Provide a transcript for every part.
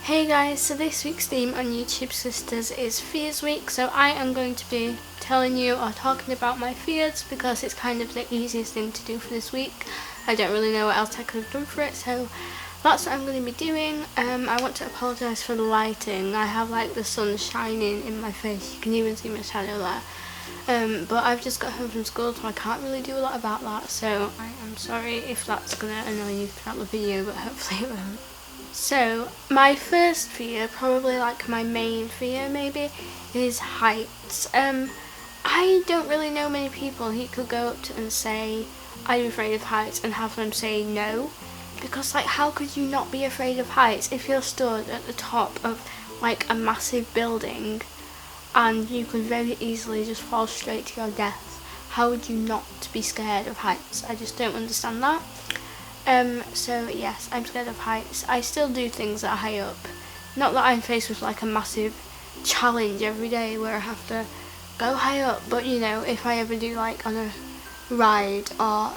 Hey guys, so this week's theme on YouTube Sisters is Fears Week, so I am going to be telling you or talking about my fears because it's kind of the easiest thing to do for this week. I don't really know what else I could have done for it, so that's what I'm going to be doing. I want to apologise for the lighting. I have like the sun shining in my face, you can even see my shadow there. But I've just got home from school, so I can't really do a lot about that, so I am sorry if that's going to annoy you throughout the video, but hopefully it won't. So, my first fear, probably like my main fear maybe, is heights. I don't really know many people who could go up to and say, I'm afraid of heights, and have them say no. Because like, how could you not be afraid of heights if you're stood at the top of like a massive building and you could very easily just fall straight to your death? How would you not be scared of heights? I just don't understand that. So yes, I'm scared of heights. I still do things that are high up. Not that I'm faced with like a massive challenge every day where I have to go high up, but you know, if I ever do like on a ride or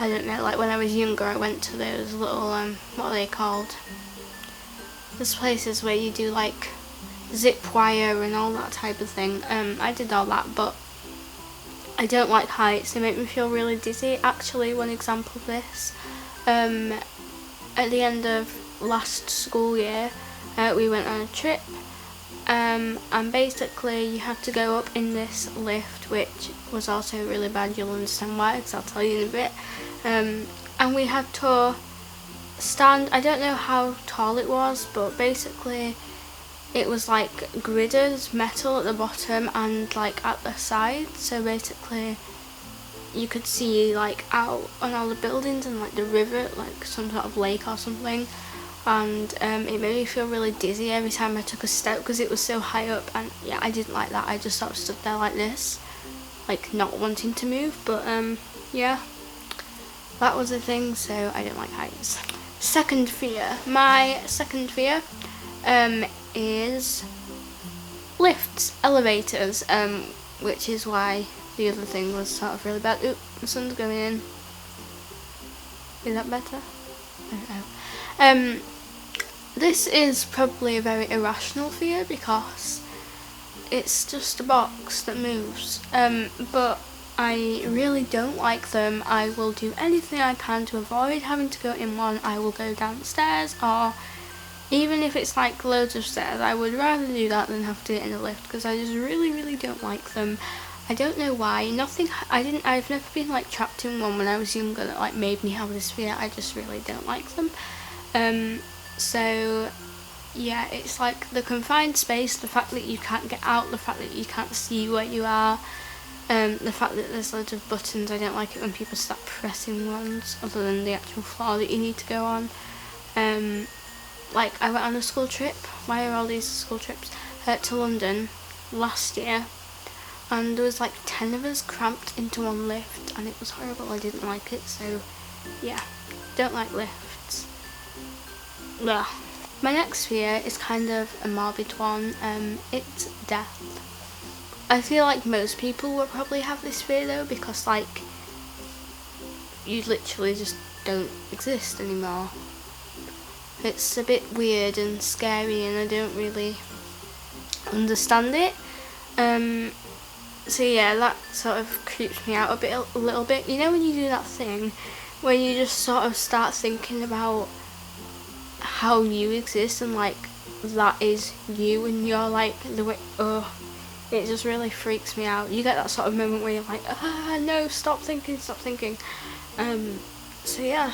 I don't know, like when I was younger I went to those little what are they called? There's places where you do like zip wire and all that type of thing. I did all that, but I don't like heights, they make me feel really dizzy. Actually, one example of this, at the end of last school year, we went on a trip, and basically you had to go up in this lift, which was also really bad. You'll understand why, because I'll tell you in a bit. And we had to stand, I don't know how tall it was, but basically it was like gridded metal at the bottom and like at the side, so basically you could see like out on all the buildings and like the river, like some sort of lake or something, and it made me feel really dizzy every time I took a step because it was so high up, and yeah, I didn't like that. I just sort of stood there like this, like not wanting to move, but yeah, that was the thing, so I don't like heights. Second fear, my second fear is lifts, elevators, which is why the other thing was sort of really bad. Oop, the sun's going in. Is that better? I don't know. This is probably a very irrational fear because it's just a box that moves, but I really don't like them. I will do anything I can to avoid having to go in one. I will go downstairs, or even if it's like loads of stairs, I would rather do that than have to get in a lift because I just really don't like them. I don't know why. I've never been like trapped in one when I was younger that like made me have this fear. I just really don't like them. So yeah, it's like the confined space, the fact that you can't get out, the fact that you can't see where you are, the fact that there's loads of buttons. I don't like it when people start pressing ones other than the actual floor that you need to go on. Like I went on a school trip, why are all these school trips, to London last year, and there was like 10 of us cramped into one lift and it was horrible. I didn't like it, so yeah, don't like lifts. Ugh. My next fear is kind of a morbid one, it's death. I feel like most people will probably have this fear though, because like you literally just don't exist anymore. It's a bit weird and scary and I don't really understand it. So yeah, that sort of creeps me out a little bit. You know when you do that thing where you just sort of start thinking about how you exist and like that is you and you're like the way, it just really freaks me out. You get that sort of moment where you're like, no, stop thinking. So yeah.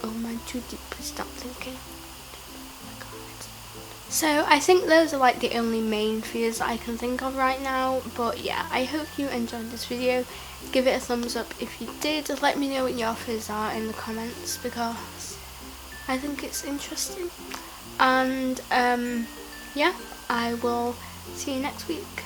Oh my, too deep, please stop thinking. Oh my God. So I think those are like the only main fears that I can think of right now, but yeah, I hope you enjoyed this video. Give it a thumbs up if you did. Let me know what your fears are in the comments because I think it's interesting. And yeah, I will see you next week.